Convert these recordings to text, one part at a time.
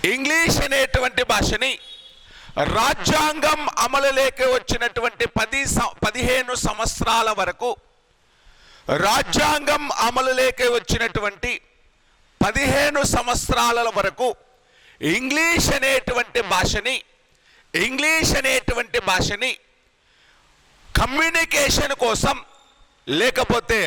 English అనేటువంటి భాషని రాజ్యాంగం అమలులోకి వచ్చినటువంటి 15 సంవత్సరాల వరకు, రాజ్యాంగం అమలులోకి వచ్చినటువంటి 15 సంవత్సరాల వరకు ఇంగ్లీష్ అనేటువంటి భాషని కమ్యూనికేషన్ కోసం, లేకపోతే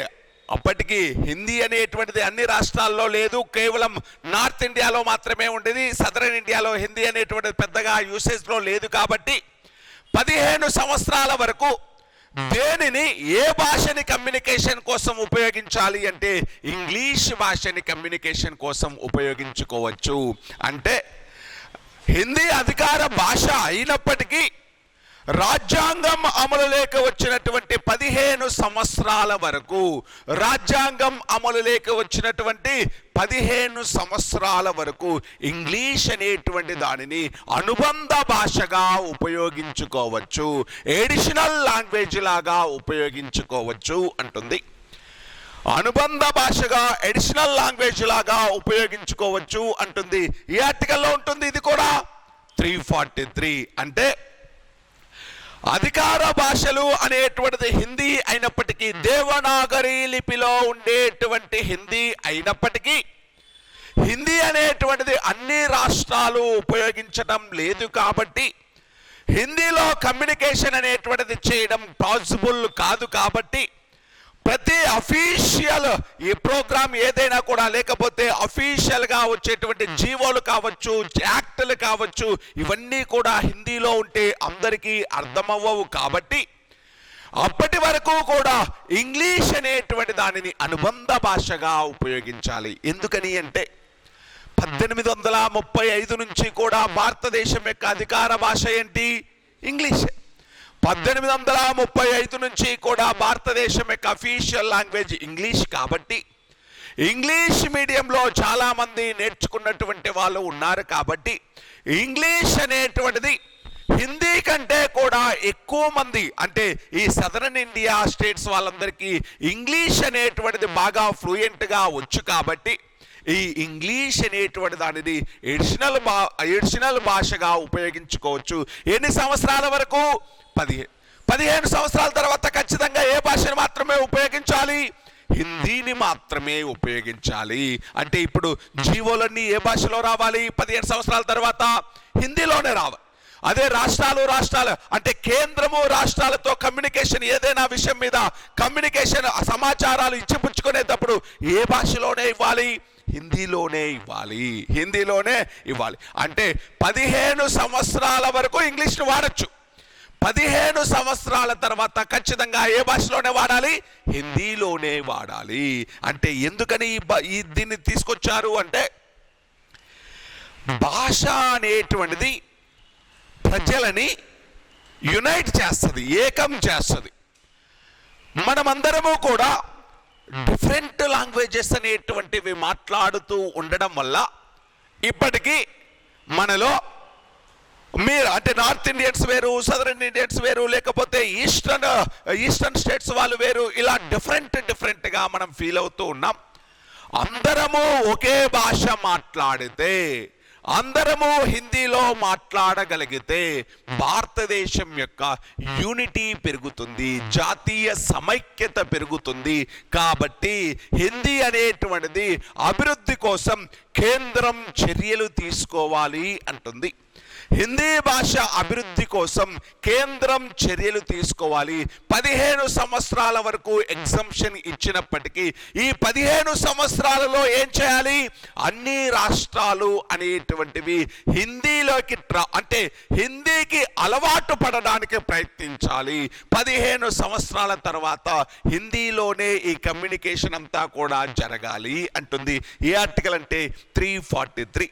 అప్పటికి హిందీ అనేటువంటిది అన్ని రాష్ట్రాల్లో లేదు, కేవలం నార్త్ ఇండియాలో మాత్రమే ఉండేది. సదరన్ ఇండియాలో హిందీ అనేటువంటిది పెద్దగా యూసేజ్లో లేదు. కాబట్టి 15 సంవత్సరాల వరకు దేనిని, ఏ భాషని కమ్యూనికేషన్ కోసం ఉపయోగించాలి అంటే ఇంగ్లీష్ భాషని కమ్యూనికేషన్ కోసం ఉపయోగించుకోవచ్చు. అంటే హిందీ అధికార భాష అయినప్పటికీ రాజ్యాంగం అమలులోకి వచ్చినటువంటి 15 సంవత్సరాల వరకు, రాజ్యాంగం అమలులోకి వచ్చినటువంటి 15 సంవత్సరాల వరకు ఇంగ్లీష్ అనేటువంటి దానిని అనుబంధ భాషగా ఉపయోగించుకోవచ్చు, ఎడిషనల్ లాంగ్వేజ్ లాగా ఉపయోగించుకోవచ్చు అంటుంది. అనుబంధ భాషగా, ఎడిషనల్ లాంగ్వేజ్ లాగా ఉపయోగించుకోవచ్చు అంటుంది. ఈ ఆర్టికల్లో ఉంటుంది. ఇది కూడా 343. అంటే అధికార భాషలు అనేటువంటిది హిందీ అయినప్పటికీ, దేవనాగరి లిపిలో ఉండేటువంటి హిందీ అయినప్పటికీ, హిందీ అనేటువంటిది అన్ని రాష్ట్రాలు ఉపయోగించడం లేదు. కాబట్టి హిందీలో కమ్యూనికేషన్ అనేటువంటిది చేయడం పాసిబుల్ కాదు. కాబట్టి ప్రతి అఫీషియల్ ఈ ప్రోగ్రామ్ ఏదైనా కూడా, లేకపోతే అఫీషియల్గా వచ్చేటువంటి జీవోలు కావచ్చు, యాక్టులు కావచ్చు, ఇవన్నీ కూడా హిందీలో ఉంటే అందరికీ అర్థమవ్వవు. కాబట్టి అప్పటి వరకు కూడా ఇంగ్లీష్ అనేటువంటి దానిని అనుబంధ భాషగా ఉపయోగించాలి. ఎందుకని అంటే 1835 నుంచి కూడా భారతదేశం యొక్క అధికార భాష ఏంటి? ఇంగ్లీష్. 1835 నుంచి కూడా భారతదేశం యొక్క అఫీషియల్ లాంగ్వేజ్ ఇంగ్లీష్. కాబట్టి ఇంగ్లీష్ మీడియంలో చాలామంది నేర్చుకున్నటువంటి వాళ్ళు ఉన్నారు. కాబట్టి ఇంగ్లీష్ అనేటువంటిది హిందీ కంటే కూడా ఎక్కువ మంది, అంటే ఈ సదరన్ ఇండియా స్టేట్స్ వాళ్ళందరికీ ఇంగ్లీష్ అనేటువంటిది బాగా ఫ్లూయెంట్గా వచ్చు. కాబట్టి ఈ ఇంగ్లీష్ అనేటువంటి దానిని ఎడిషనల్ భాషగా ఉపయోగించుకోవచ్చు. ఎన్ని సంవత్సరాల వరకు? 15 సంవత్సరాల తర్వాత ఖచ్చితంగా ఏ భాషను మాత్రమే ఉపయోగించాలి? హిందీని మాత్రమే ఉపయోగించాలి. అంటే ఇప్పుడు జీవోలన్నీ ఏ భాషలో రావాలి? 15 సంవత్సరాల తర్వాత హిందీలోనే రావాలి. అదే రాష్ట్రాలు అంటే కేంద్రము రాష్ట్రాలతో కమ్యూనికేషన్, ఏదైనా విషయం మీద కమ్యూనికేషన్ సమాచారాలు ఇచ్చిపుచ్చుకునేటప్పుడు ఏ భాషలోనే ఇవ్వాలి? హిందీలోనే ఇవ్వాలి. అంటే 15 సంవత్సరాల వరకు ఇంగ్లీష్ను వాడచ్చు. 15 సంవత్సరాల తర్వాత ఖచ్చితంగా ఏ భాషలోనే వాడాలి? హిందీలోనే వాడాలి. అంటే ఎందుకని దీన్ని తీసుకొచ్చారు అంటే, భాష అనేటువంటిది ప్రజలని యునైట్ చేస్తుంది, ఏకం చేస్తుంది. మనమందరము కూడా డిఫరెంట్ లాంగ్వేజెస్ అనేటువంటివి మాట్లాడుతూ ఉండడం వల్ల ఇప్పటికీ మనలో మీరు అంటే నార్త్ ఇండియన్స్ వేరు, సదరన్ ఇండియన్స్ వేరు, లేకపోతే ఈస్టర్న్ స్టేట్స్ వాళ్ళు వేరు, ఇలా డిఫరెంట్గా మనం ఫీల్ అవుతూ ఉన్నాం. అందరము ఒకే భాష మాట్లాడితే, అందరము హిందీలో మాట్లాడగలిగితే భారతదేశం యొక్క యూనిటీ పెరుగుతుంది, జాతీయ సమైక్యత పెరుగుతుంది. కాబట్టి హిందీ అనేటువంటిది అభివృద్ధి కోసం కేంద్రం చర్యలు తీసుకోవాలి అంటుంది. హిందీ భాష అభివృద్ధి కోసం కేంద్రం చర్యలు తీసుకోవాలి. 15 సంవత్సరాల వరకు ఎగ్జంప్షన్ ఇచ్చినప్పటికీ ఈ 15 సంవత్సరాలలో ఏం చేయాలి? అన్ని రాష్ట్రాలు అనేటువంటివి హిందీలోకి అంటే హిందీకి అలవాటు పడడానికి ప్రయత్నించాలి. 15 సంవత్సరాల తర్వాత హిందీలోనే ఈ కమ్యూనికేషన్ అంతా కూడా జరగాలి అంటుంది. ఈ ఆర్టికల్ అంటే 343.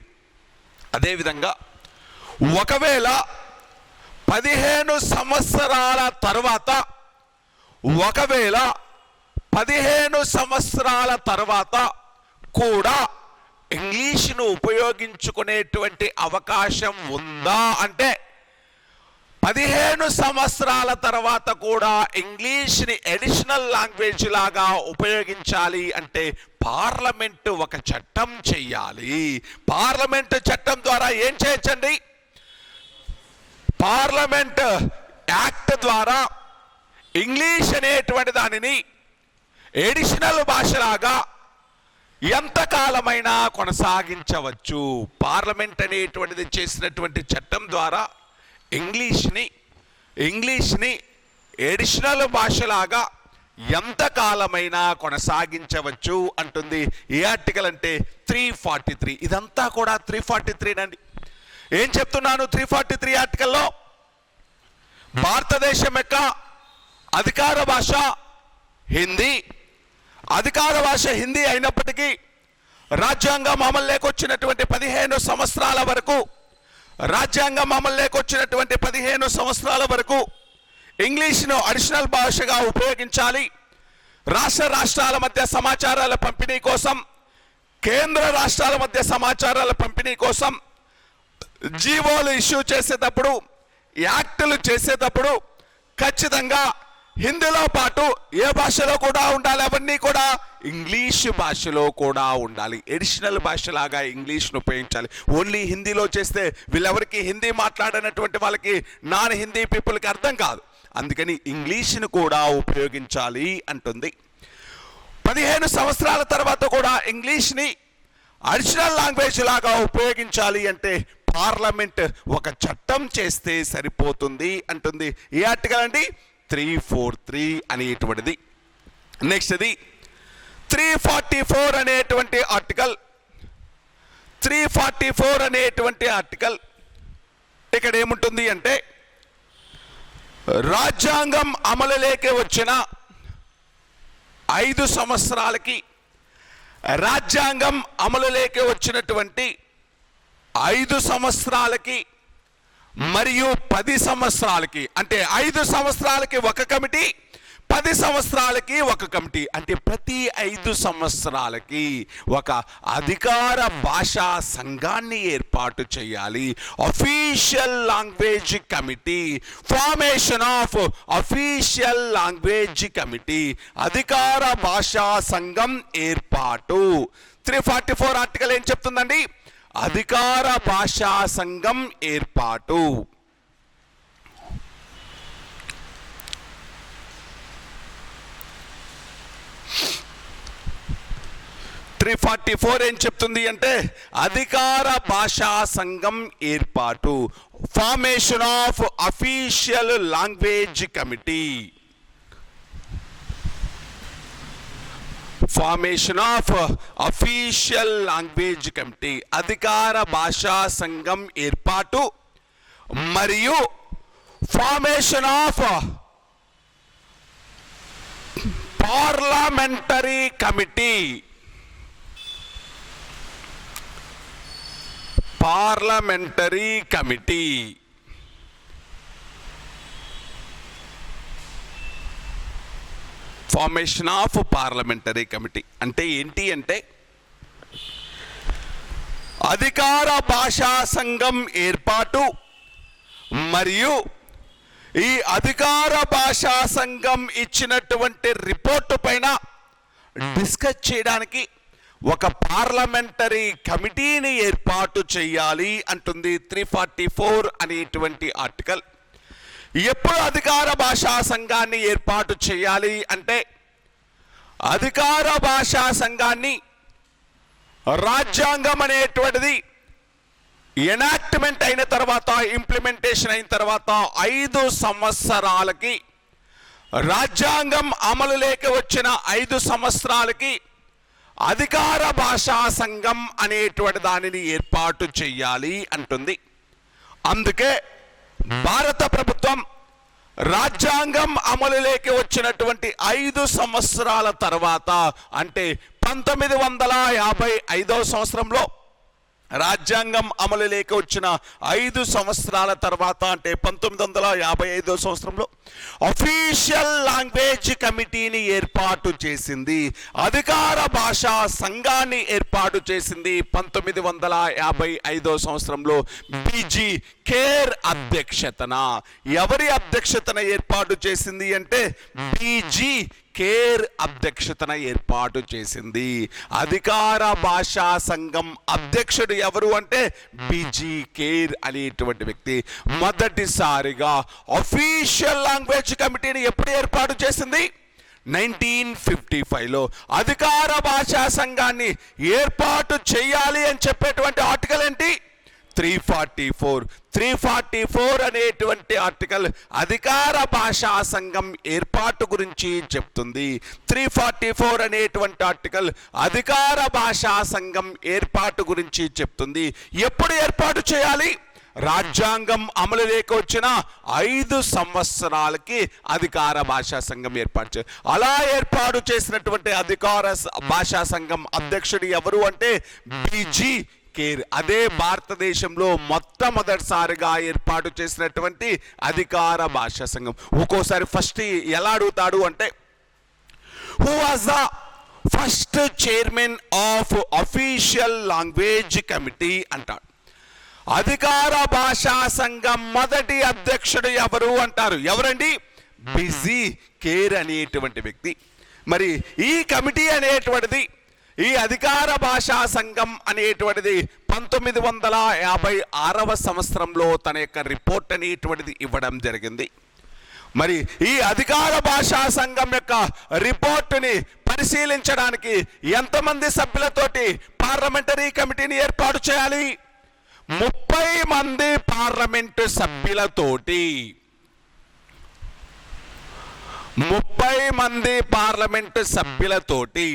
అదేవిధంగా ఒకవేళ 15 సంవత్సరాల తర్వాత కూడా ఇంగ్లీష్ను ఉపయోగించుకునేటువంటి అవకాశం ఉందా అంటే 15 సంవత్సరాల తర్వాత కూడా ఇంగ్లీష్ని అడిషనల్ లాంగ్వేజ్ లాగా ఉపయోగించాలి అంటే పార్లమెంటు ఒక చట్టం చెయ్యాలి. పార్లమెంటు చట్టం ద్వారా ఏం చేయొచ్చండి? పార్లమెంట్ యాక్ట్ ద్వారా ఇంగ్లీష్ అనేటువంటి దానిని ఎడిషనల్ భాషలాగా ఎంతకాలమైనా కొనసాగించవచ్చు. పార్లమెంట్ అనేటువంటిది చేసినటువంటి చట్టం ద్వారా ఇంగ్లీష్ని ఎడిషనల్ భాషలాగా ఎంతకాలమైనా కొనసాగించవచ్చు అంటుంది. ఏ ఆర్టికల్ అంటే 343. ఇదంతా కూడా 343 నండి. ఏం చెప్తున్నాను? 343 ఆర్టికల్లో భారతదేశం యొక్క అధికార భాష హిందీ. అధికార భాష హిందీ అయినప్పటికీ రాజ్యాంగం అమల్లోకి వచ్చినటువంటి 15 సంవత్సరాల వరకు ఇంగ్లీష్ను అడిషనల్ భాషగా ఉపయోగించాలి. రాష్ట్రాల మధ్య సమాచారాల పంపిణీ కోసం, కేంద్ర రాష్ట్రాల మధ్య సమాచారాల పంపిణీ కోసం జీవోలు ఇష్యూ చేసేటప్పుడు, యాక్టులు చేసేటప్పుడు ఖచ్చితంగా హిందీలో పాటు ఏ భాషలో కూడా ఉండాలి? అవన్నీ కూడా ఇంగ్లీష్ భాషలో కూడా ఉండాలి. ఎడిషనల్ భాషలాగా ఇంగ్లీష్ను ఉపయోగించాలి. ఓన్లీ హిందీలో చేస్తే వీళ్ళెవరికి హిందీ మాట్లాడినటువంటి వాళ్ళకి, నాన్ హిందీ పీపుల్కి అర్థం కాదు. అందుకని ఇంగ్లీష్ను కూడా ఉపయోగించాలి అంటుంది. 15 సంవత్సరాల తర్వాత కూడా ఇంగ్లీష్ని అడిషనల్ లాంగ్వేజ్ లాగా ఉపయోగించాలి అంటే పార్లమెంట్ ఒక చట్టం చేస్తే సరిపోతుంది అంటుంది. ఏ ఆర్టికల్ అండి? 343 అనేటువంటిది. నెక్స్ట్ ఇది 344 అనేటువంటి ఆర్టికల్. 344 అనేటువంటి ఆర్టికల్ ఇక్కడ ఏముంటుంది అంటే, రాజ్యాంగం అమలులోకి వచ్చిన 5 సంవత్సరాలకి, రాజ్యాంగం అమలులోకి వచ్చినటువంటి 5 సంవత్సరాలకి మరియు 10 సంవత్సరాలకి, అంటే 5 సంవత్సరాలకి ఒక కమిటీ, 10 సంవత్సరాలకి ఒక కమిటీ, అంటే ప్రతి 5 సంవత్సరాలకి ఒక అధికార భాషా సంఘాన్ని ఏర్పాటు చేయాలి. Official language committee, formation of official language committee, అధికార భాషా సంఘం ఏర్పాటు. 344 ఆర్టికల్ ఏం చెప్తుందండి? అధికార భాషా సంఘం ఏర్పాటు. ఏం చెప్తుంది అంటే, అధికార భాషా సంఘం ఏర్పాటు, formation of official language committee. Formation of official language committee, అధికార భాషా సంఘం ఏర్పాటు మరియు formation of parliamentary committee. Parliamentary committee formation of parliamentary committee అంటే ఏంటి అంటే, అధికార భాషా సంఘం ఏర్పాటు మరియు ఈ అధికార భాషా సంఘం ఇచ్చినటువంటి రిపోర్టు పైన డిస్కస్ చేయడానికి ఒక పార్లమెంటరీ కమిటీని ఏర్పాటు చేయాలి అంటుంది 344 అనేటువంటి ఆర్టికల్. ఎప్పుడు అధికార భాషా సంఘాన్ని ఏర్పాటు చేయాలి అంటే, అధికార భాషా సంఘాన్ని రాజ్యాంగం అనేటువంటిది ఎనాక్ట్మెంట్ అయిన తర్వాత, ఇంప్లిమెంటేషన్ అయిన తర్వాత 5 సంవత్సరాలకి, రాజ్యాంగం అమలులోకి వచ్చిన 5 సంవత్సరాలకి అధికార భాషా సంఘం అనేటువంటి దానిని ఏర్పాటు చేయాలి అంటుంది. అందుకే భారత ప్రభుత్వం రాజ్యాంగం అమలులోకి వచ్చినటువంటి 5 సంవత్సరాల తర్వాత, అంటే 1955వ సంవత్సరంలో రాజ్యాంగం అమలులోకి వచ్చిన 5 సంవత్సరాల తర్వాత అంటే 1955 సంవత్సరంలో అఫీషియల్ లాంగ్వేజ్ కమిటీని ఏర్పాటు చేసింది. అధికార భాషా సంఘాన్ని ఏర్పాటు చేసింది 1955 సంవత్సరంలో బీజీ కేర్ అధ్యక్షతన. ఎవరి అధ్యక్షతన ఏర్పాటు చేసింది అంటే బీజీ కేర్ అధ్యక్షతన ఏర్పాటు చేసింది. అధికార భాషా సంఘం అధ్యక్షుడు ఎవరు అంటే బీజీ కేర్ అనేటువంటి వ్యక్తి. మొదటిసారిగా అఫీషియల్ లాంగ్వేజ్ కమిటీని ఎప్పుడు ఏర్పాటు చేసింది? 1955లో. అధికార భాషా సంఘాన్ని ఏర్పాటు చేయాలి అని చెప్పేటువంటి ఆర్టికల్ ఏంటి? 344 అనేటువంటి ఆర్టికల్ అధికార భాషా సంఘం ఏర్పాటు గురించి చెప్తుంది. 344 అనేటువంటి ఆర్టికల్ అధికార భాషా సంఘం ఏర్పాటు గురించి చెప్తుంది. ఎప్పుడు ఏర్పాటు చేయాలి? రాజ్యాంగం అమలులోకి వచ్చిన 5 సంవత్సరాలకి అధికార భాషా సంఘం ఏర్పాటు చేయాలి. అలా ఏర్పాటు చేసినటువంటి అధికార భాషా సంఘం అధ్యక్షుడు ఎవరు అంటే బీజీ కేర్. అదే భారతదేశంలో మొట్టమొదటిసారిగా ఏర్పాటు చేసినటువంటి అధికార భాషా సంఘం. ఒక్కోసారి ఫస్ట్ ఎలా అడుగుతాడు అంటే who was the first chairman of official language committee అంటాడు. అధికార భాషా సంఘం మొదటి అధ్యక్షుడు ఎవరు అంటారు. ఎవరండి? బీజీ కేర్ అనేటువంటి వ్యక్తి. మరి ఈ కమిటీ అనేటువంటిది, ఈ అధికార భాషా సంఘం అనేటువంటిది 1956 సంవత్సరంలో తన యొక్క రిపోర్ట్ అనేటువంటిది ఇవ్వడం జరిగింది. మరి ఈ అధికార భాషా సంఘం యొక్క రిపోర్టుని పరిశీలించడానికి ఎంతమంది సభ్యులతోటి పార్లమెంటరీ కమిటీని ఏర్పాటు చేయాలి? 30 మంది పార్లమెంటు సభ్యులతోటి 30 మంది పార్లమెంటు సభ్యులతోటి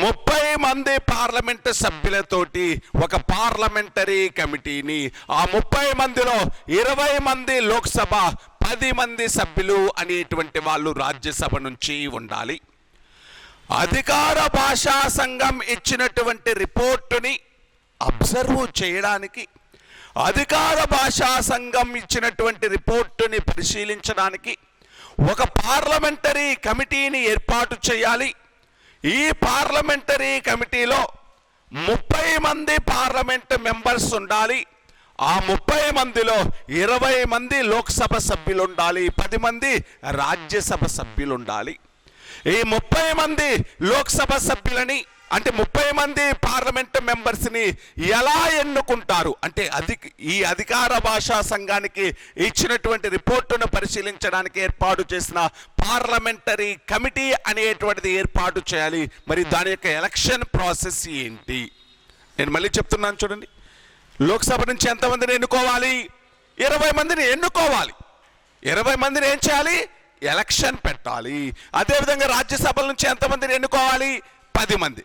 30 మంది పార్లమెంటు సభ్యులతోటి ఒక పార్లమెంటరీ కమిటీని, ఆ 30 మందిలో 20 మంది లోక్సభ, 10 మంది సభ్యులు అనేటువంటి వాళ్ళు రాజ్యసభ నుంచి ఉండాలి. అధికార భాషా సంఘం ఇచ్చినటువంటి రిపోర్టుని అబ్జర్వ్ చేయడానికి, అధికార భాషా సంఘం ఇచ్చినటువంటి రిపోర్టుని పరిశీలించడానికి ఒక పార్లమెంటరీ కమిటీని ఏర్పాటు చేయాలి. ఈ పార్లమెంటరీ కమిటీలో 30 మంది పార్లమెంట్ మెంబర్స్ ఉండాలి. ఆ 30 మందిలో 20 మంది లోక్సభ సభ్యులు ఉండాలి, 10 మంది రాజ్యసభ సభ్యులు ఉండాలి. ఈ 30 మంది లోక్సభ సభ్యులని అంటే 30 మంది పార్లమెంట్ మెంబర్స్ని ఎలా ఎన్నుకుంటారు అంటే ఈ అధికార భాషా సంఘానికి ఇచ్చినటువంటి రిపోర్టును పరిశీలించడానికి ఏర్పాటు చేసిన పార్లమెంటరీ కమిటీ అనేటువంటిది ఏర్పాటు చేయాలి. మరి దాని యొక్క ఎలక్షన్ ప్రాసెస్ ఏంటి? నేను మళ్ళీ చెప్తున్నాను చూడండి. లోక్సభ నుంచి ఎంతమందిని ఎన్నుకోవాలి? 20 మందిని ఎన్నుకోవాలి. 20 మందిని ఏం చేయాలి? ఎలక్షన్ పెట్టాలి. అదేవిధంగా రాజ్యసభల నుంచి ఎంతమందిని ఎన్నుకోవాలి? 10 మంది.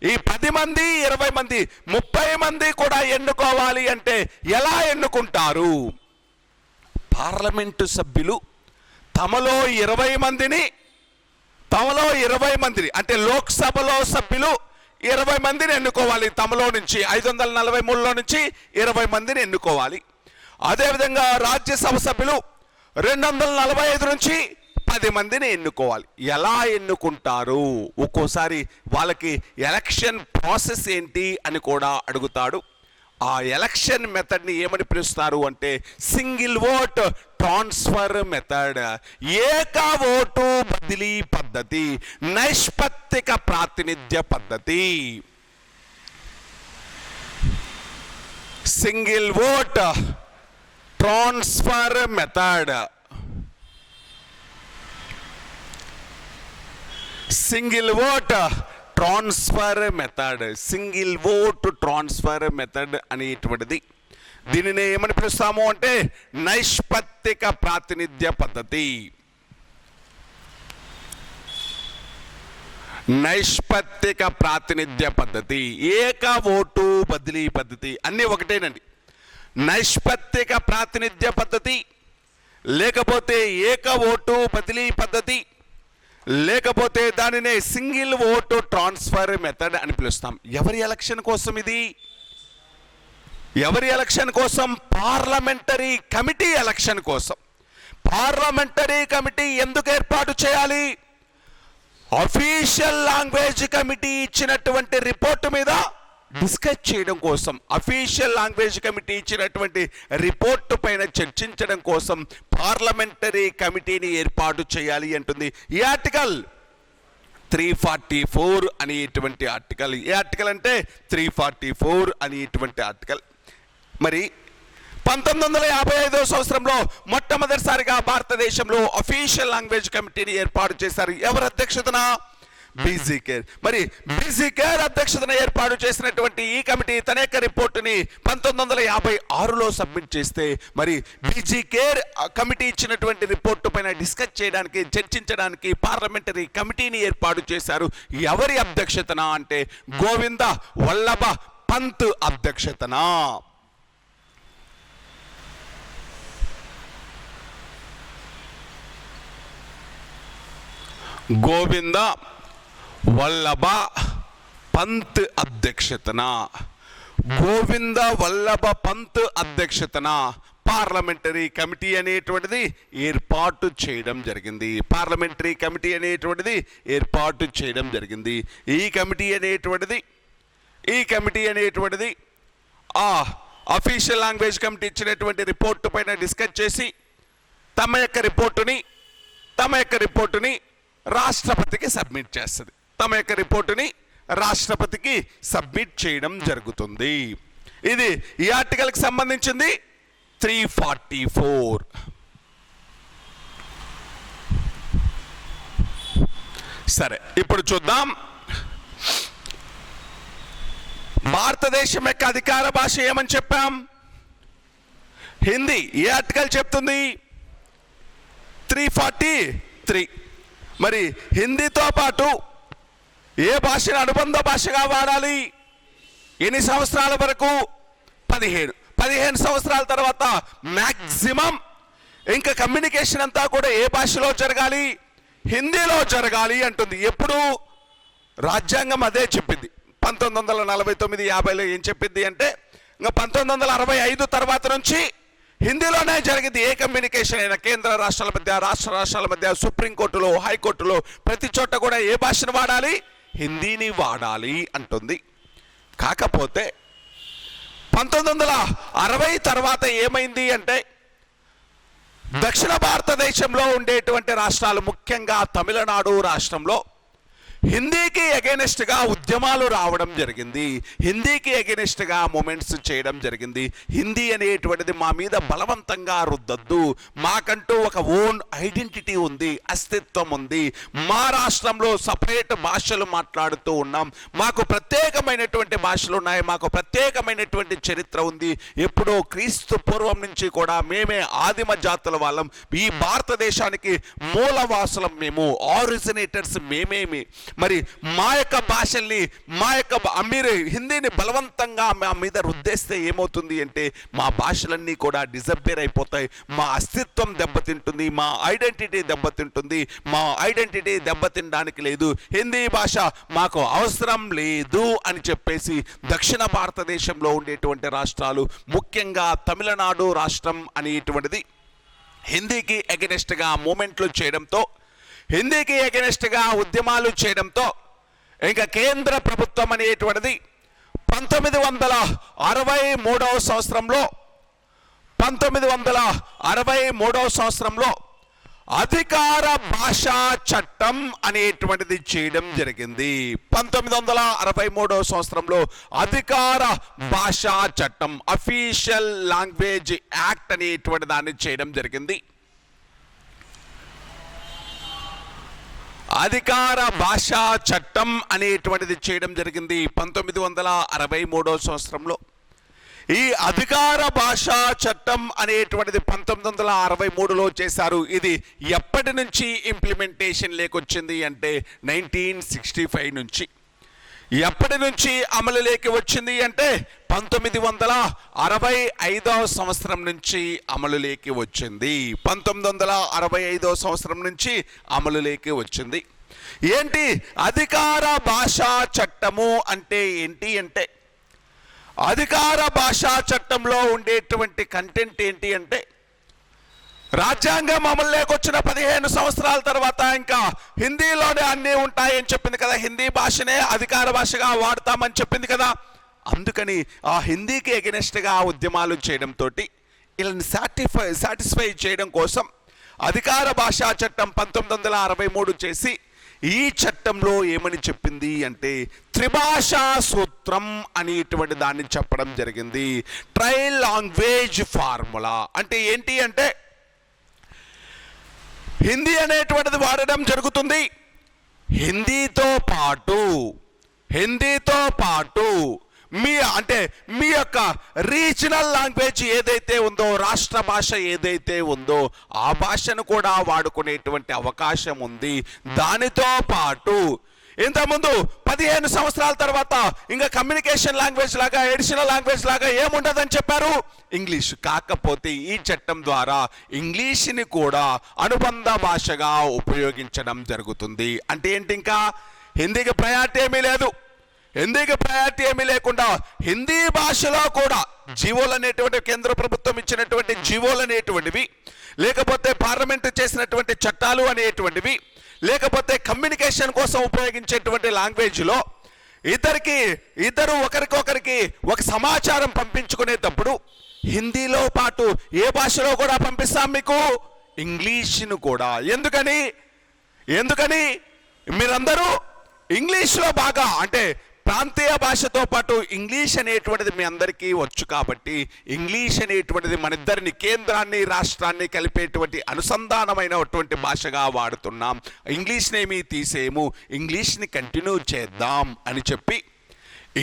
ఈ 10 మంది 20 మంది 30 మంది కూడా ఎన్నుకోవాలి అంటే ఎలా ఎన్నుకుంటారు? పార్లమెంటు సభ్యులు తమలో 20 మందిని అంటే లోక్సభలో సభ్యులు 20 మందిని ఎన్నుకోవాలి. తమలో నుంచి 543లో నుంచి 20 మందిని ఎన్నుకోవాలి. అదేవిధంగా రాజ్యసభ సభ్యులు 245 నుంచి 10 మందిని ఎన్నుకోవాలి. ఎలా ఎన్నుకుంటారు? ఒక్కోసారి వాళ్ళకి ఎలక్షన్ ప్రాసెస్ ఏంటి అని కూడా అడుగుతాడు. ఆ ఎలక్షన్ మెథడ్ని ఏమని పిలుస్తారు అంటే సింగిల్ ఓట్ ట్రాన్స్ఫర్ మెథడ్, ఏక ఓటు బదిలీ పద్ధతి, నైష్పత్తిక ప్రాతినిధ్య పద్ధతి. Single vote transfer method, single vote transfer method, single vote transfer method అనేటువంటిది దీనిని ఏమని పిలుస్తాము అంటే నైష్పత్తిక ప్రాతినిధ్య పద్ధతి. నైష్పత్తిక ప్రాతినిధ్య పద్ధతి, ఏక ఓటు బదిలీ పద్ధతి అన్నీ ఒకటేనండి. నైష్పత్తిక ప్రాతినిధ్య పద్ధతి లేకపోతే ఏక ఓటు బదిలీ పద్ధతి లేకపోతే దానినే సింగిల్ ఓటు ట్రాన్స్ఫర్ మెథడ్ అని పిలుస్తాం. ఎవరి ఎలక్షన్ కోసం ఇది? ఎవరి ఎలక్షన్ కోసం? పార్లమెంటరీ కమిటీ ఎలక్షన్ కోసం. పార్లమెంటరీ కమిటీ ఎందుకు ఏర్పాటు చేయాలి? అఫీషియల్ లాంగ్వేజ్ కమిటీ ఇచ్చినటువంటి రిపోర్టు మీద డిస్కస్ చేయడం కోసం, అఫీషియల్ లాంగ్వేజ్ కమిటీ ఇచ్చినటువంటి రిపోర్టు పైన చర్చించడం కోసం పార్లమెంటరీ కమిటీని ఏర్పాటు చేయాలి అంటుంది ఈ ఆర్టికల్ 344 అనేటువంటి ఆర్టికల్. ఏ ఆర్టికల్ అంటే 344 అనేటువంటి ఆర్టికల్. మరి 1955వ సంవత్సరంలో మొట్టమొదటిసారిగా భారతదేశంలో అఫీషియల్ లాంగ్వేజ్ కమిటీని ఏర్పాటు చేశారు. ఎవరి అధ్యక్షతన? బీజీ కేర్. మరి బీజీ కేర్ అధ్యక్షతన ఏర్పాటు చేసినటువంటి ఈ కమిటీ తన యొక్క రిపోర్టుని 1956లో సబ్మిట్ చేస్తే, మరి బీజీ కేర్ కమిటీ ఇచ్చినటువంటి రిపోర్టు పైన డిస్కస్ చేయడానికి, చర్చించడానికి పార్లమెంటరీ కమిటీని ఏర్పాటు చేశారు. ఎవరి అధ్యక్షతన అంటే గోవింద వల్లభ పంత్ అధ్యక్షతన. గోవింద వల్లభ పంత్ అధ్యక్షతన, గోవింద వల్లభ పంత్ అధ్యక్షతన పార్లమెంటరీ కమిటీ అనేటువంటిది ఏర్పాటు చేయడం జరిగింది. పార్లమెంటరీ కమిటీ అనేటువంటిది ఏర్పాటు చేయడం జరిగింది. ఈ కమిటీ అనేటువంటిది అఫీషియల్ లాంగ్వేజ్ కమిటీ ఇచ్చినటువంటి రిపోర్టు పైన డిస్కస్ చేసి తమ యొక్క రిపోర్టుని రాష్ట్రపతికి సబ్మిట్ చేస్తుంది. తమ యొక్క రిపోర్టుని రాష్ట్రపతికి సబ్మిట్ చేయడం జరుగుతుంది. ఇది ఈ ఆర్టికల్కి సంబంధించింది 344. సరే, ఇప్పుడు చూద్దాం భారతదేశం యొక్క అధికార భాష ఏమని చెప్పాం? హిందీ. ఏ ఆర్టికల్ చెప్తుంది? 343. మరి హిందీతో పాటు ఏ భాషను అనుబంధ భాషగా వాడాలి? ఎన్ని సంవత్సరాల వరకు? 15 సంవత్సరాల తర్వాత మ్యాక్సిమం ఇంకా కమ్యూనికేషన్ అంతా కూడా ఏ భాషలో జరగాలి? హిందీలో జరగాలి అంటుంది. ఎప్పుడు? రాజ్యాంగం అదే చెప్పింది. 1949-50లో ఏం చెప్పింది అంటే, ఇంకా 1965 తర్వాత నుంచి హిందీలోనే జరిగింది. ఏ కమ్యూనికేషన్ అయినా కేంద్ర రాష్ట్రాల మధ్య, రాష్ట్ర రాష్ట్రాల మధ్య, సుప్రీంకోర్టులో, హైకోర్టులో ప్రతి చోట కూడా ఏ భాషను వాడాలి? హిందీని వాడాలి అంటుంది. కాకపోతే 1960 తర్వాత ఏమైంది అంటే, దక్షిణ భారతదేశంలో ఉండేటువంటి రాష్ట్రాలు, ముఖ్యంగా తమిళనాడు రాష్ట్రంలో హిందీకి ఎగెనిస్ట్గా ఉద్యమాలు రావడం జరిగింది. హిందీకి ఎగెనిస్ట్గా మూమెంట్స్ చేయడం జరిగింది. హిందీ అనేటువంటిది మా మీద బలవంతంగా రుద్దద్దు, మాకంటూ ఒక ఓన్ ఐడెంటిటీ ఉంది, అస్తిత్వం ఉంది, మా రాష్ట్రంలో సపరేట్ భాషలు మాట్లాడుతూ ఉన్నాం, మాకు ప్రత్యేకమైనటువంటి భాషలు ఉన్నాయి, మాకు ప్రత్యేకమైనటువంటి చరిత్ర ఉంది, ఎప్పుడో క్రీస్తు పూర్వం నుంచి కూడా మేమే ఆదిమ జాతుల వాళ్ళం, ఈ భారతదేశానికి మూలవాసులం మేము, ఆరిజినేటర్స్ మేమేమి, మరి మా యొక్క భాషల్ని, మా యొక్క మీరు హిందీని బలవంతంగా మా మీద రుద్దేస్తే ఏమవుతుంది అంటే, మా భాషలన్నీ కూడా డిజపేర్ అయిపోతాయి, మా అస్తిత్వం దెబ్బతింటుంది, మా ఐడెంటిటీ దెబ్బతింటుంది, మా ఐడెంటిటీ దెబ్బతినడానికి లేదు, హిందీ భాష మాకు అవసరం లేదు అని చెప్పేసి దక్షిణ భారతదేశంలో ఉండేటువంటి రాష్ట్రాలు, ముఖ్యంగా తమిళనాడు రాష్ట్రం అనేటువంటిది హిందీకి ఎగెనిస్ట్గా మూమెంట్లు చేయడంతో, హిందీకి ఎగెనిస్ట్గా ఉద్యమాలు చేయడంతో, ఇంకా కేంద్ర ప్రభుత్వం అనేటువంటిది 1963 సంవత్సరంలో అధికార భాషా చట్టం అనేటువంటిది చేయడం జరిగింది. 1963 సంవత్సరంలో అధికార భాషా చట్టం, అఫీషియల్ లాంగ్వేజ్ యాక్ట్ అనేటువంటి దాన్ని చేయడం జరిగింది. అధికార భాషా చట్టం అనేటువంటిది చేయడం జరిగింది 1963 సంవత్సరంలో. ఈ అధికార భాషా చట్టం అనేటువంటిది 1963లో చేశారు. ఇది ఎప్పటి నుంచి ఇంప్లిమెంటేషన్ లేకొచ్చింది అంటే 1965 నుంచి. ఎప్పటి నుంచి అమలులోకి వచ్చింది అంటే 1965 సంవత్సరం నుంచి అమలులోకి వచ్చింది. 1965 సంవత్సరం నుంచి అమలులోకి వచ్చింది. ఏంటి అధికార భాషా చట్టము అంటే ఏంటి అంటే, అధికార భాషా చట్టంలో ఉండేటువంటి కంటెంట్ ఏంటి అంటే, రాజ్యాంగం అమలులోకి వచ్చిన 15 సంవత్సరాల తర్వాత ఇంకా హిందీలోనే అన్నీ ఉంటాయని చెప్పింది కదా, హిందీ భాషనే అధికార భాషగా వాడతామని చెప్పింది కదా. అందుకని ఆ హిందీకి ఎగెనెస్ట్గా ఉద్యమాలు చేయడంతో వీళ్ళని సాటిస్ఫై చేయడం కోసం అధికార భాషా చట్టం 1963 చేసి ఈ చట్టంలో ఏమని చెప్పింది అంటే త్రిభాషా సూత్రం అనేటువంటి దాన్ని చెప్పడం జరిగింది. ట్రై లాంగ్వేజ్ ఫార్ములా అంటే ఏంటి అంటే, హిందీ అనేటువంటిది వాడడం జరుగుతుంది. హిందీతో పాటు మీ యొక్క రీజనల్ లాంగ్వేజ్ ఏదైతే ఉందో, రాష్ట్ర భాష ఏదైతే ఉందో ఆ భాషను కూడా వాడుకునేటువంటి అవకాశం ఉంది. దానితో పాటు ఇంతకుముందు 15 సంవత్సరాల తర్వాత ఇంకా కమ్యూనికేషన్ లాంగ్వేజ్ లాగా, ఎడిషనల్ లాంగ్వేజ్ లాగా ఏముండదని చెప్పారు, ఇంగ్లీష్. కాకపోతే ఈ చట్టం ద్వారా ఇంగ్లీష్ని కూడా అనుబంధ భాషగా ఉపయోగించడం జరుగుతుంది. అంటే ఏంటి, ఇంకా హిందీకి ప్రయారిటీ ఏమీ లేదు. హిందీకి ప్రయారిటీ ఏమీ లేకుండా హిందీ భాషలో కూడా జీవోలు అనేటువంటి, కేంద్ర ప్రభుత్వం ఇచ్చినటువంటి జీవోలు అనేటువంటివి, లేకపోతే పార్లమెంటు చేసినటువంటి చట్టాలు అనేటువంటివి, లేకపోతే కమ్యూనికేషన్ కోసం ఉపయోగించేటువంటి లాంగ్వేజ్లో ఇద్దరు ఒకరికొకరికి ఒక సమాచారం పంపించుకునేటప్పుడు హిందీలో పాటు ఏ భాషలో కూడా పంపిస్తాం మీకు, ఇంగ్లీష్ను కూడా. ఎందుకని మీరందరూ ఇంగ్లీష్లో బాగా, అంటే ప్రాంతీయ భాషతో పాటు ఇంగ్లీష్ అనేటువంటిది మీ అందరికీ వచ్చు కాబట్టి ఇంగ్లీష్ అనేటువంటిది మన ఇద్దరిని, కేంద్రాన్ని రాష్ట్రాన్ని కలిపేటువంటి అనుసంధానమైనటువంటి భాషగా వాడుతున్నాం. ఇంగ్లీష్నేమీ తీసేయము, ఇంగ్లీష్ని కంటిన్యూ చేద్దాం అని చెప్పి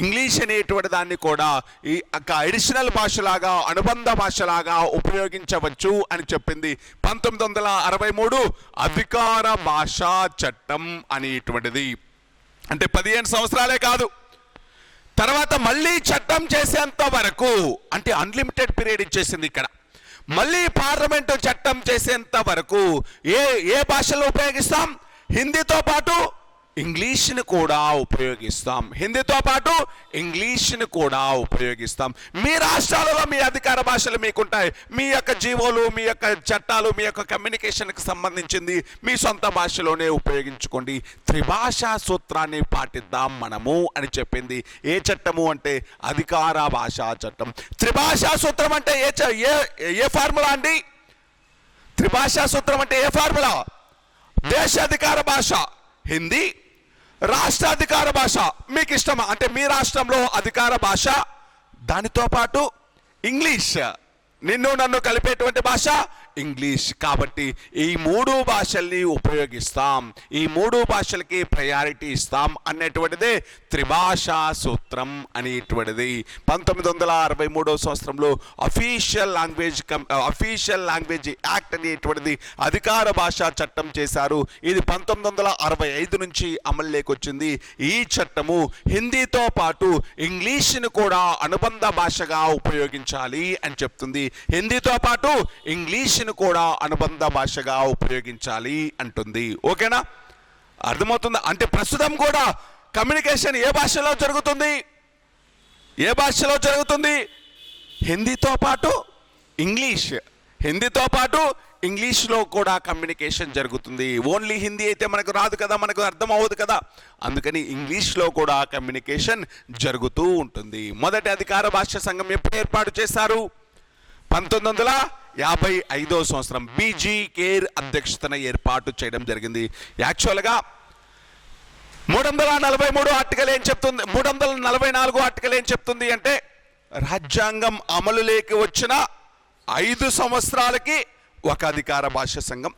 ఇంగ్లీష్ అనేటువంటి దాన్ని కూడా ఈ అడిషనల్ భాషలాగా, అనుబంధ భాషలాగా ఉపయోగించవచ్చు అని చెప్పింది 1963 అధికార భాషా చట్టం అనేటువంటిది. అంటే 15 సంవత్సరాలే కాదు, తర్వాత మళ్ళీ చట్టం చేసేంత వరకు, అంటే అన్లిమిటెడ్ పీరియడ్ ఇచ్చేసింది ఇక్కడ. మళ్ళీ పార్లమెంటు చట్టం చేసేంత వరకు ఏ భాషలో ఉపయోగిస్తాం, హిందీతో పాటు ఇంగ్లీష్ని కూడా ఉపయోగిస్తాం. మీ రాష్ట్రాలలో మీ అధికార భాషలు మీకుంటాయి, మీ యొక్క జీవోలు, మీ యొక్క చట్టాలు, మీ యొక్క కమ్యూనికేషన్కి సంబంధించింది మీ సొంత భాషలోనే ఉపయోగించుకోండి. త్రిభాషా సూత్రాన్ని పాటిద్దాం మనము అని చెప్పింది. ఏ చట్టము అంటే అధికార భాషా చట్టం. త్రిభాషా సూత్రం అంటే ఏ ఫార్ములా అండి? త్రిభాషా సూత్రం అంటే ఏ ఫార్ములా? దేశాధికార భాష హిందీ, రాష్ట్రాధికార భాష మీకు ఇష్టమా అంటే మీ రాష్ట్రంలో అధికార భాష, దానితో పాటు ఇంగ్లీష్, నిన్ను నన్ను కలిపేటువంటి భాష ఇంగ్లీష్. కాబట్టి ఈ 3 భాషల్ని ఉపయోగిస్తాం, ఈ 3 భాషలకి ప్రయారిటీ ఇస్తాం అనేటువంటిదే త్రిభాషా సూత్రం అనేటువంటిది 1963 సంవత్సరంలో అఫీషియల్ లాంగ్వేజ్ యాక్ట్ అనేటువంటిది అధికార భాషా చట్టం చేశారు. ఇది 1965 నుంచి అమల్లోకి వచ్చింది. ఈ చట్టము హిందీతో పాటు ఇంగ్లీష్ను కూడా అనుబంధ భాషగా ఉపయోగించాలి అని చెప్తుంది. హిందీతో పాటు ఇంగ్లీష్ కూడా అనుబంధ భాషగా ఉపయోగించాలి అంటుంది. ఓకేనా, అర్థమవుతుందా? అంటే ప్రస్తుతం కూడా కమ్యూనికేషన్ ఏ భాషలో జరుగుతుంది? హిందీతో పాటు ఇంగ్లీష్లో కూడా కమ్యూనికేషన్ జరుగుతుంది. ఓన్లీ హిందీ అయితే మనకు రాదు కదా, మనకు అర్థం అవ్వదు కదా. అందుకని ఇంగ్లీష్లో కూడా కమ్యూనికేషన్ జరుగుతూ ఉంటుంది. మొదటి అధికార భాష సంఘం ఎప్పుడు ఏర్పాటు చేశారు? 1955 సంవత్సరం బీజీ కేర్ అధ్యక్షతన ఏర్పాటు చేయడం జరిగింది. యాక్చువల్గా 343 ఆర్టికల్ ఏం చెప్తుంది, 344 ఆర్టికల్ ఏం చెప్తుంది అంటే, రాజ్యాంగం అమలులోకి వచ్చిన 5 సంవత్సరాలకి ఒక అధికార భాషా సంఘం,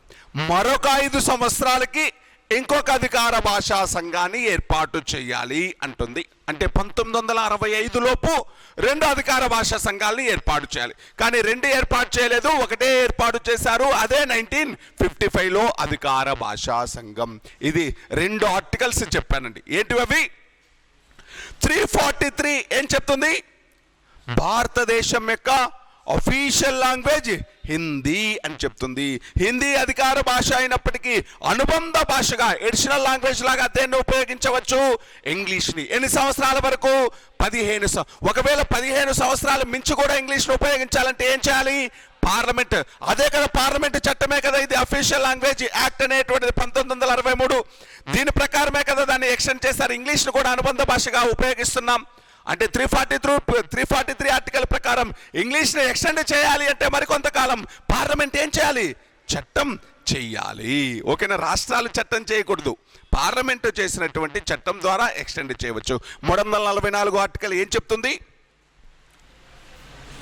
మరొక 5 సంవత్సరాలకి ఇంకొక అధికార భాషా సంఘాన్ని ఏర్పాటు చేయాలి అంటుంది. అంటే 1965 లోపు 2 అధికార భాషా సంఘాలని ఏర్పాటు చేయాలి. కానీ 2 ఏర్పాటు చేయలేదు, ఒకటే ఏర్పాటు చేశారు. అదే 1955లో అధికార భాషా సంఘం. ఇది 2 ఆర్టికల్స్ చెప్పానండి. ఏంటివి అవి? 343 ఏం చెప్తుంది? భారతదేశం యొక్క అఫీషియల్ లాంగ్వేజ్ హిందీ అని చెప్తుంది. హిందీ అధికార భాష అయినప్పటికీ అనుబంధ భాషగా ఎడిషనల్ లాంగ్వేజ్ లాగా దేన్ని ఉపయోగించవచ్చు? ఇంగ్లీష్ని. ఎన్ని సంవత్సరాల వరకు? 15. ఒకవేళ 15 సంవత్సరాలు మించి కూడా ఇంగ్లీష్ని ఉపయోగించాలంటే ఏం చేయాలి? పార్లమెంట్. అదే కదా పార్లమెంట్ చట్టమే కదా ఇది అఫీషియల్ లాంగ్వేజ్ యాక్ట్ అనేటువంటిది 1963. దీని ప్రకారమే కదా దాన్ని ఎక్స్టెండ్ చేశారు. ఇంగ్లీష్ను కూడా అనుబంధ భాషగా ఉపయోగిస్తున్నాం. అంటే 343 ఆర్టికల్ ప్రకారం ఇంగ్లీష్ని ఎక్స్టెండ్ చేయాలి అంటే మరికొంతకాలం పార్లమెంట్ ఏం చేయాలి? చట్టం చెయ్యాలి. ఓకేనా? రాష్ట్రాలు చట్టం చేయకూడదు, పార్లమెంటు చేసినటువంటి చట్టం ద్వారా ఎక్స్టెండ్ చేయవచ్చు. 344 ఆర్టికల్ ఏం చెప్తుంది?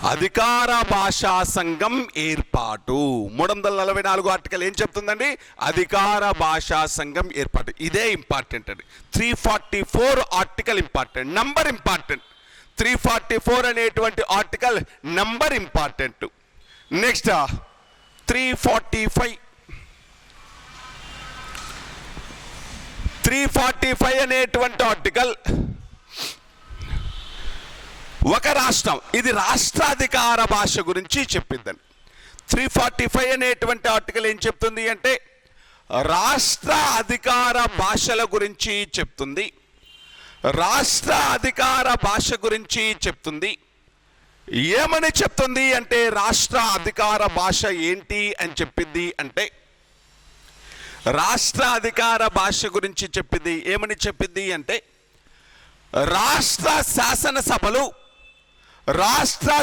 అధికార భాషా సంఘం ఏర్పాటు. 344 ఆర్టికల్ ఏం చెప్తుందండి? అధికార భాషా సంఘం ఏర్పాటు. ఇదే ఇంపార్టెంట్ అండి. 344 ఆర్టికల్ ఇంపార్టెంట్, నంబర్ ఇంపార్టెంట్. 344 అనేటువంటి ఆర్టికల్ నంబర్ ఇంపార్టెంట్. నెక్స్ట్ 345 అనేటువంటి ఆర్టికల్ ఒక రాష్ట్రం, ఇది రాష్ట్రాధికార భాష గురించి చెప్పిందండి. 345 అనేటువంటి ఆర్టికల్ ఏం చెప్తుంది అంటే రాష్ట్ర అధికార భాషల గురించి చెప్తుంది. రాష్ట్ర అధికార భాష గురించి చెప్తుంది. ఏమని చెప్తుంది అంటే రాష్ట్ర అధికార భాష ఏంటి అని చెప్పింది అంటే రాష్ట్ర అధికార భాష గురించి చెప్పింది. ఏమని చెప్పింది అంటే రాష్ట్ర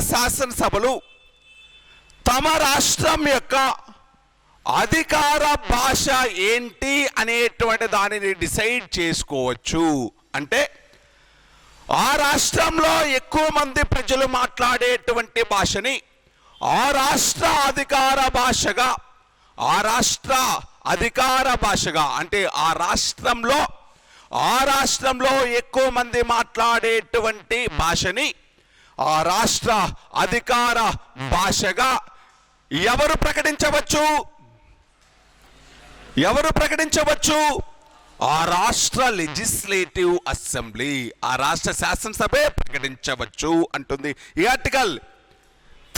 శాసనసభలు తమ రాష్ట్రం యొక్క అధికార భాష ఏంటి అనేటువంటి దానిని డిసైడ్ చేసుకోవచ్చు. అంటే ఆ రాష్ట్రంలో ఎక్కువ మంది ప్రజలు మాట్లాడేటువంటి భాషని ఆ రాష్ట్ర అధికార భాషగా అంటే ఆ రాష్ట్రంలో ఎక్కువ మంది మాట్లాడేటువంటి భాషని ఆ రాష్ట్ర అధికార భాషగా ఎవరు ప్రకటించవచ్చు? ఆ రాష్ట్ర లెజిస్లేటివ్ అసెంబ్లీ, ఆ రాష్ట్ర శాసనసభే ప్రకటించవచ్చు అంటుంది. ఈ ఆర్టికల్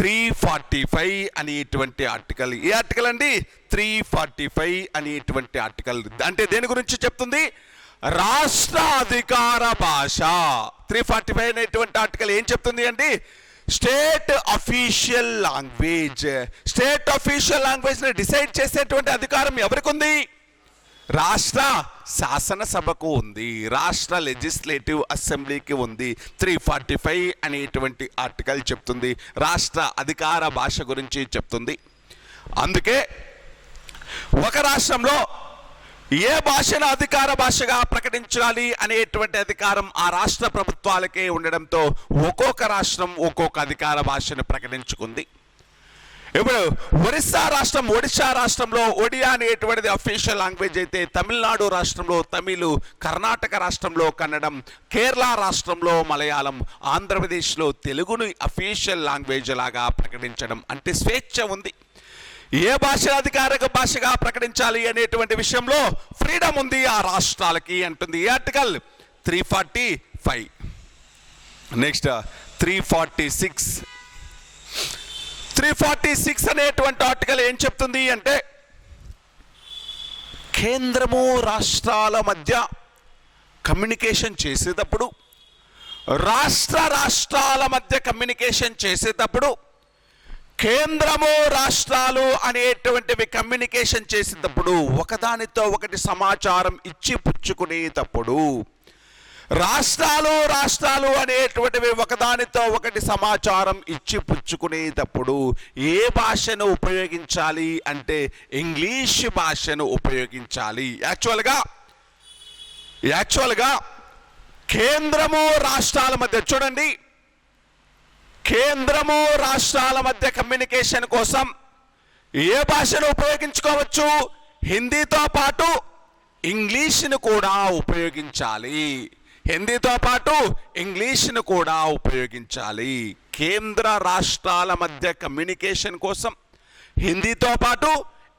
345 అనేటువంటి ఆర్టికల్. ఈ ఆర్టికల్ అండి 345 అనేటువంటి ఆర్టికల్. అంటే దేని గురించి చెప్తుంది? రాష్ట్ర అధికార భాష. 345 అనేటువంటి ఆర్టికల్ ఏం చెప్తుంది అండి? State official language. State official language ని డిసైడ్ చేసేటువంటి అధికారం ఎవరికి ఉంది? రాష్ట్ర శాసనసభకు ఉంది, రాష్ట్ర లెజిస్లేటివ్ అసెంబ్లీకి ఉంది. 345 అనేటువంటి ఆర్టికల్ చెప్తుంది, రాష్ట్ర అధికార భాష గురించి చెప్తుంది. అందుకే ఒక రాష్ట్రంలో ఏ భాషను అధికార భాషగా ప్రకటించాలి అనేటువంటి అధికారం ఆ రాష్ట్ర ప్రభుత్వాలకే ఉండడంతో ఒక్కొక్క రాష్ట్రం ఒక్కొక్క అధికార భాషను ప్రకటించుకుంది. ఇప్పుడు ఒడిశా రాష్ట్రంలో ఒడియా అనేటువంటిది అఫీషియల్ లాంగ్వేజ్ అయితే, తమిళనాడు రాష్ట్రంలో తమిళ్, కర్ణాటక రాష్ట్రంలో కన్నడం, కేరళ రాష్ట్రంలో మలయాళం, ఆంధ్రప్రదేశ్లో తెలుగును అఫీషియల్ లాంగ్వేజ్ లాగా ప్రకటించడం అంటే స్వేచ్ఛ ఉంది. ఏ భాష అధికారిక భాషగా ప్రకటించాలి అనేటువంటి విషయంలో ఫ్రీడమ్ ఉంది ఆ రాష్ట్రాలకి అంటుంది ఈ ఆర్టికల్ 345. నెక్స్ట్ 346 అనేటువంటి ఆర్టికల్ ఏం చెప్తుంది అంటే కేంద్రము రాష్ట్రాల మధ్య కమ్యూనికేషన్ చేసేటప్పుడు, రాష్ట్రాల మధ్య కమ్యూనికేషన్ చేసేటప్పుడు, కేంద్రము రాష్ట్రాలు అనేటువంటివి కమ్యూనికేషన్ చేసేటప్పుడు, ఒకదానితో ఒకటి సమాచారం ఇచ్చి పుచ్చుకునేటప్పుడు, రాష్ట్రాలు అనేటువంటివి ఒకదానితో ఒకటి సమాచారం ఇచ్చి పుచ్చుకునేటప్పుడు ఏ భాషను ఉపయోగించాలి అంటే ఇంగ్లీష్ భాషను ఉపయోగించాలి. యాక్చువల్గా కేంద్రము రాష్ట్రాల మధ్య చూడండి, కేంద్రము రాష్ట్రాల మధ్య కమ్యూనికేషన్ కోసం ఏ భాషను ఉపయోగించుకోవచ్చు? హిందీతో పాటు ఇంగ్లీష్ను కూడా ఉపయోగించాలి. కేంద్ర రాష్ట్రాల మధ్య కమ్యూనికేషన్ కోసం హిందీతో పాటు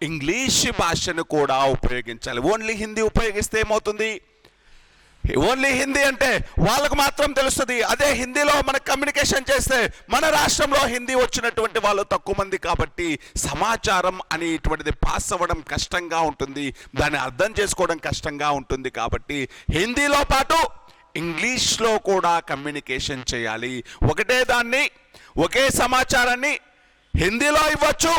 ఇంగ్లీష్ భాషను కూడా ఉపయోగించాలి. ఓన్లీ హిందీ ఉపయోగిస్తే ఏమవుతుంది? ఓన్లీ హిందీ అంటే వాళ్ళకు మాత్రం తెలుస్తుంది. అదే హిందీలో మనకు కమ్యూనికేషన్ చేస్తే మన రాష్ట్రంలో హిందీ వచ్చినటువంటి వాళ్ళు తక్కువ మంది కాబట్టి సమాచారం అనేటువంటిది పాస్ అవ్వడం కష్టంగా ఉంటుంది, దాన్ని అర్థం చేసుకోవడం కష్టంగా ఉంటుంది. కాబట్టి హిందీలో పాటు ఇంగ్లీష్లో కూడా కమ్యూనికేషన్ చేయాలి. ఒకటే దాన్ని, ఒకే సమాచారాన్ని హిందీలో ఇవ్వచ్చు,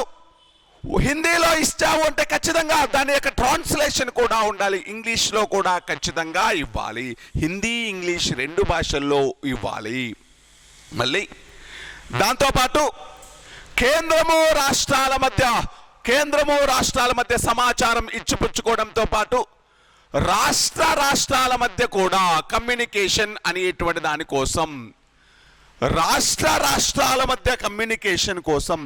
హిందీలో ఇచ్చావు అంటే ఖచ్చితంగా దాని యొక్క ట్రాన్స్లేషన్ కూడా ఉండాలి, ఇంగ్లీష్లో కూడా ఖచ్చితంగా ఇవ్వాలి. హిందీ ఇంగ్లీష్ రెండు భాషల్లో ఇవ్వాలి. మళ్ళీ దాంతోపాటు కేంద్రము రాష్ట్రాల మధ్య సమాచారం ఇచ్చిపుచ్చుకోవడంతో పాటు రాష్ట్రాల మధ్య కూడా కమ్యూనికేషన్ అనేటువంటి దానికోసం, రాష్ట్రాల మధ్య కమ్యూనికేషన్ కోసం